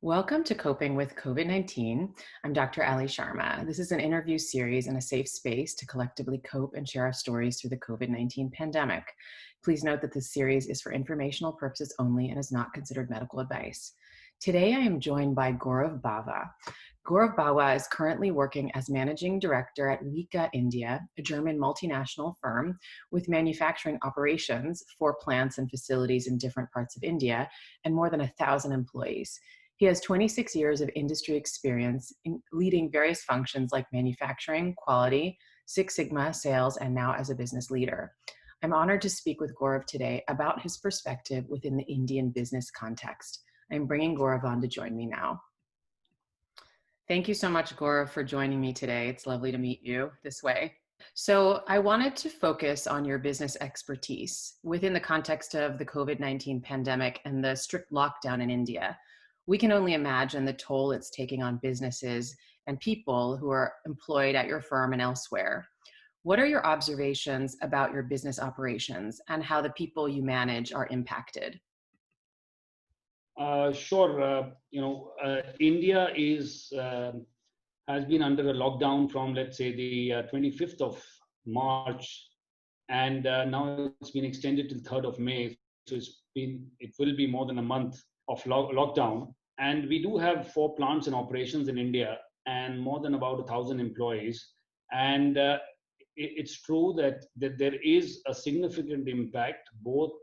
Welcome to Coping with COVID-19. I'm Dr. Allie Sharma. This is an interview series and a safe space to collectively cope and share our stories through the COVID-19 pandemic. Please note that this series is for informational purposes only and is not considered medical advice. Today, I am joined by Gaurav Bawa. Gaurav Bawa is currently working as Managing Director at WIKA India, a German multinational firm with manufacturing operations for plants and facilities in different parts of India and more than 1,000 employees. He has 26 years of industry experience in leading various functions like manufacturing, quality, Six Sigma, sales, and now as a business leader. I'm honored to speak with Gaurav today about his perspective within the Indian business context. I'm bringing Gaurav on to join me now. Thank you so much, Gaurav, for joining me today. It's lovely to meet you this way. So I wanted to focus on your business expertise within the context of the COVID-19 pandemic and the strict lockdown in India. We can only imagine the toll it's taking on businesses and people who are employed at your firm and elsewhere. What are your observations about your business operations and how the people you manage are impacted? Sure. India has been under a lockdown from, let's say, the 25th of March, and now it's been extended till 3rd of May. So it will be more than a month of lockdown. And we do have 4 plants and operations in India and more than about 1,000 employees. And it's true that there is a significant impact, both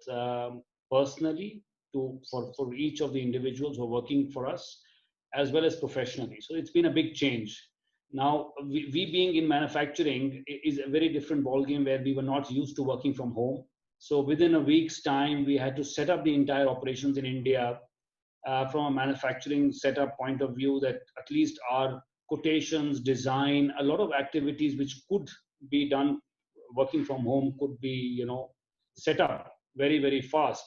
personally for each of the individuals who are working for us, as well as professionally. So it's been a big change. Now, we being in manufacturing is a very different ballgame where we were not used to working from home. So within a week's time, we had to set up the entire operations in India from a manufacturing setup point of view, that at least our quotations, design, a lot of activities which could be done working from home could be, set up very, very fast.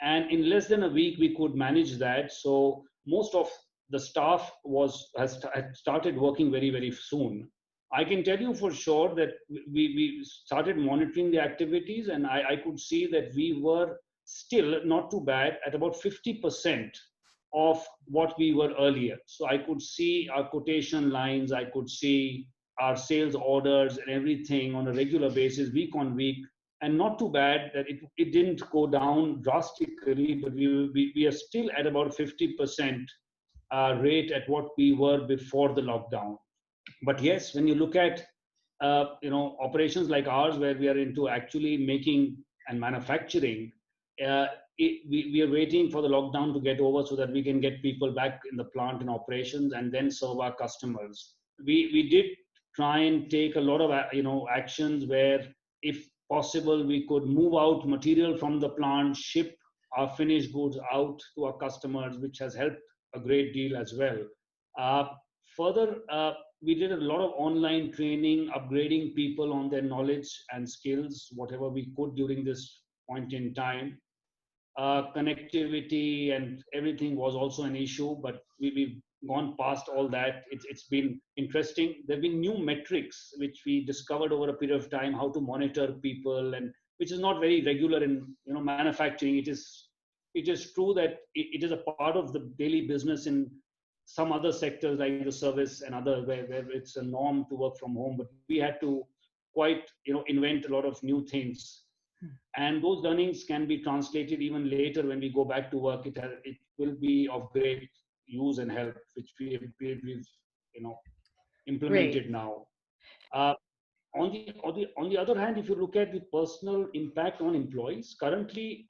And in less than a week, we could manage that. So most of the staff had started working very, very soon. I can tell you for sure that we started monitoring the activities, and I could see that we were still not too bad at about 50% of what we were earlier. So I could see our quotation lines, I could see our sales orders and everything on a regular basis, week on week, and not too bad that it didn't go down drastically, but we are still at about 50% rate at what we were before the lockdown. But yes, when you look at operations like ours, where we are into actually making and manufacturing, we are waiting for the lockdown to get over so that we can get people back in the plant and operations and then serve our customers. We did try and take a lot of actions where, if possible, we could move out material from the plant, ship our finished goods out to our customers, which has helped a great deal as well. Further, we did a lot of online training, upgrading people on their knowledge and skills, whatever we could during this point in time. Connectivity and everything was also an issue, but we've gone past all that. It's been interesting. There have been new metrics which we discovered over a period of time, how to monitor people, and which is not very regular in manufacturing. It is true that it is a part of the daily business in some other sectors like the service and other where it's a norm to work from home, but we had to quite invent a lot of new things. And those learnings can be translated even later when we go back to work. It will be of great use and help, which we've implemented. Great. Now. On the other hand, if you look at the personal impact on employees, currently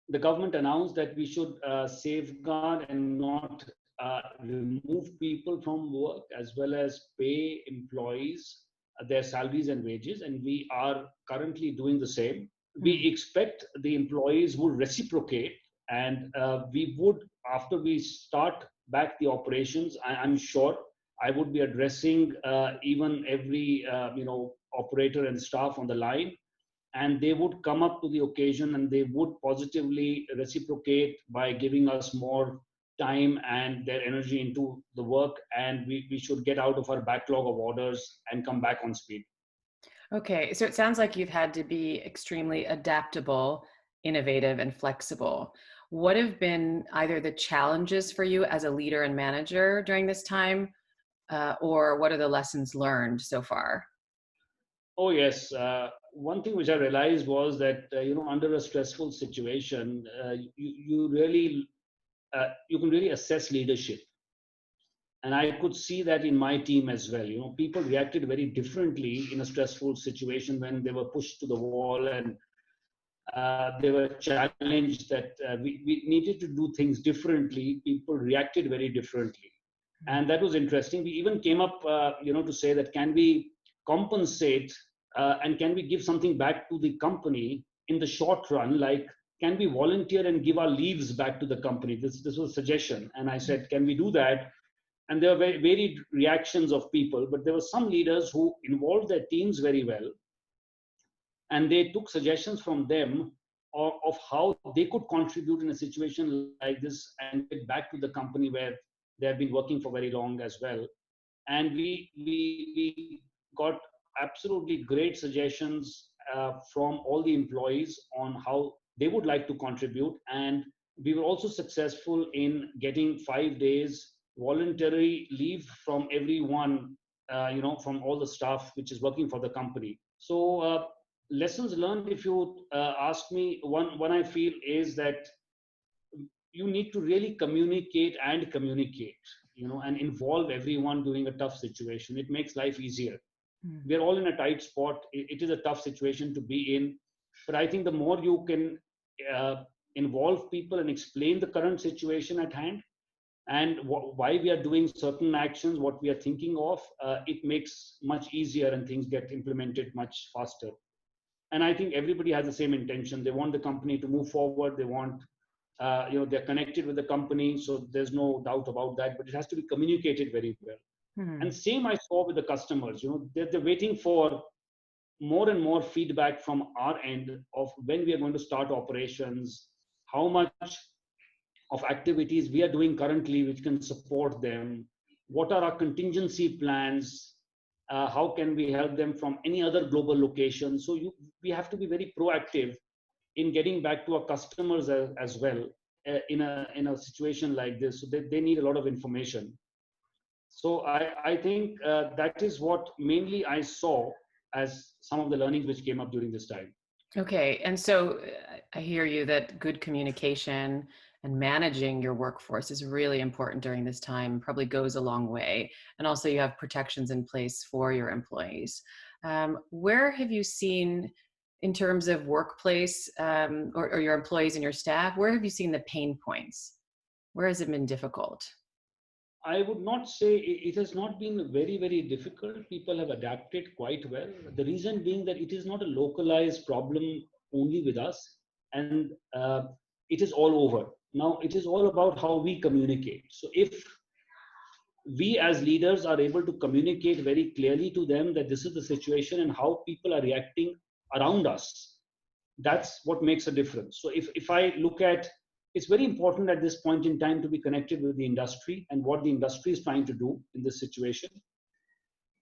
the government announced that we should safeguard and not remove people from work, as well as pay employees their salaries and wages, and we are currently doing the same. We expect the employees would reciprocate, and we would, after we start back the operations, I'm sure I would be addressing even every operator and staff on the line, and they would come up to the occasion and they would positively reciprocate by giving us more time and their energy into the work, and we should get out of our backlog of orders and come back on speed. Okay, so it sounds like you've had to be extremely adaptable, innovative, and flexible. What have been either the challenges for you as a leader and manager during this time, or what are the lessons learned so far? Oh yes. One thing which I realized was that under a stressful situation, you can really assess leadership, and I could see that in my team as well. People reacted very differently in a stressful situation when they were pushed to the wall, and they were challenged that we needed to do things differently. People reacted very differently, and that was interesting. We even came up to say that can we compensate, and can we give something back to the company in the short run, like can we volunteer and give our leaves back to the company. This was a suggestion, and I said, can we do that? And there were very varied reactions of people, but there were some leaders who involved their teams very well, and they took suggestions from them of how they could contribute in a situation like this and get back to the company where they have been working for very long as well. And we got absolutely great suggestions from all the employees on how they would like to contribute. And we were also successful in getting 5 days voluntary leave from everyone, from all the staff which is working for the company. So lessons learned, if you ask me, one I feel is that you need to really communicate, and involve everyone during a tough situation. It makes life easier. Mm. We're all in a tight spot. It is a tough situation to be in, but I think the more you can involve people and explain the current situation at hand, and why we are doing certain actions, what we are thinking of, it makes much easier, and things get implemented much faster. And I think everybody has the same intention. They want the company to move forward. They want, they're connected with the company, so there's no doubt about that. But it has to be communicated very well. And Hmm. same I saw with the customers. They're waiting for more and more feedback from our end of when we are going to start operations, how much of activities we are doing currently which can support them, what are our contingency plans, how can we help them from any other global location. So we have to be very proactive in getting back to our customers as well, in a situation like this. So they need a lot of information. So I think that is what mainly I saw as some of the learnings which came up during this time. Okay. And so I hear you that good communication and managing your workforce is really important during this time, probably goes a long way. And also, you have protections in place for your employees. Where have you seen, in terms of workplace, or your employees and your staff, where have you seen the pain points? Where has it been difficult? I would not say it has not been very, very difficult. People have adapted quite well. The reason being that it is not a localized problem only with us, and it is all over. Now, it is all about how we communicate. So, if we as leaders are able to communicate very clearly to them that this is the situation and how people are reacting around us, that's what makes a difference. So if I look at, it's very important at this point in time to be connected with the industry and what the industry is trying to do in this situation.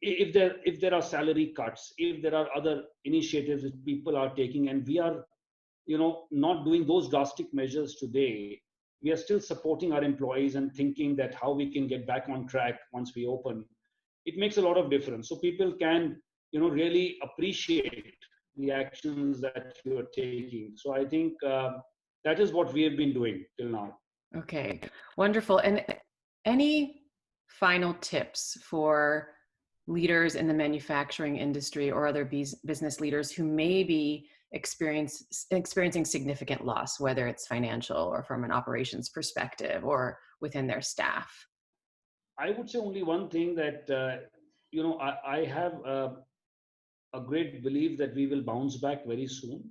If there are salary cuts, if there are other initiatives that people are taking, and we are not doing those drastic measures today, we are still supporting our employees and thinking that how we can get back on track once we open. It makes a lot of difference. So people can really appreciate the actions that you are taking. So I think that is what we have been doing till now. Okay, wonderful. And any final tips for leaders in the manufacturing industry or other business leaders who may be experiencing significant loss, whether it's financial or from an operations perspective or within their staff? I would say only one thing, that I have a great belief that we will bounce back very soon.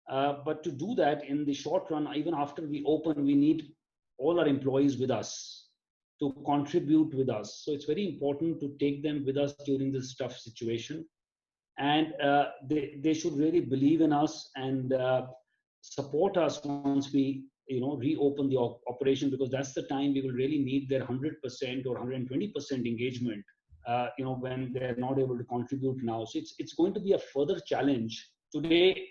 But to do that in the short run, even after we open, we need all our employees with us to contribute with us. So it's very important to take them with us during this tough situation. And they should really believe in us and support us once we reopen the operation, because that's the time we will really need their 100% or 120% engagement, when they're not able to contribute now. So it's going to be a further challenge. Today,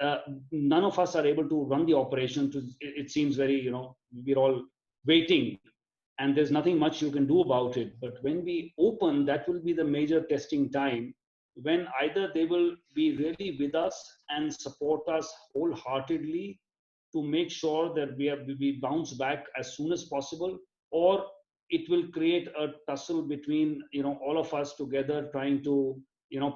uh, none of us are able to run the operation. It seems very, we're all waiting, and there's nothing much you can do about it. But when we open, that will be the major testing time, when either they will be really with us and support us wholeheartedly to make sure that we bounce back as soon as possible, or it will create a tussle between, all of us together, trying to,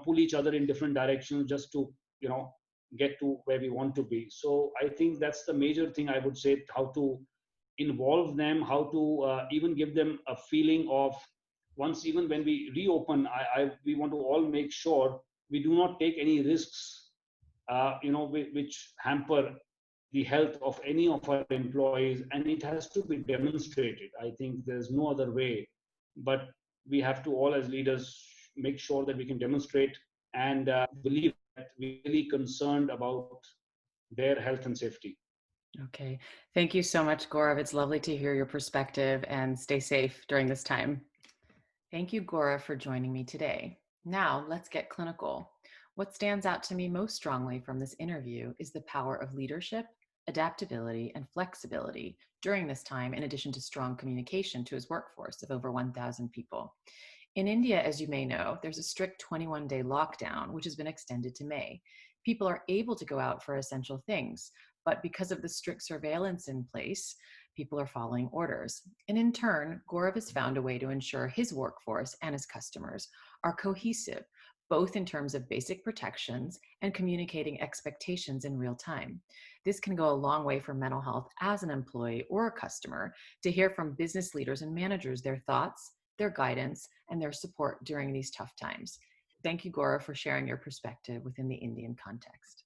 pull each other in different directions just to, you know get to where we want to be. So I think that's the major thing I would say, how to involve them, how to even give them a feeling of, once, even when we reopen, we want to all make sure we do not take any risks, which hamper the health of any of our employees, and it has to be demonstrated. I think there's no other way, but we have to all, as leaders, make sure that we can demonstrate and believe that we're really concerned about their health and safety. Okay. Thank you so much, Gaurav. It's lovely to hear your perspective, and stay safe during this time. Thank you, Gaurav, for joining me today. Now, let's get clinical. What stands out to me most strongly from this interview is the power of leadership, adaptability, and flexibility during this time, in addition to strong communication to his workforce of over 1,000 people. In India, as you may know, there's a strict 21-day lockdown, which has been extended to May. People are able to go out for essential things, but because of the strict surveillance in place, people are following orders. And in turn, Gaurav has found a way to ensure his workforce and his customers are cohesive, both in terms of basic protections and communicating expectations in real time. This can go a long way for mental health as an employee or a customer, to hear from business leaders and managers their thoughts, their guidance, and their support during these tough times. Thank you, Gaurav, for sharing your perspective within the Indian context.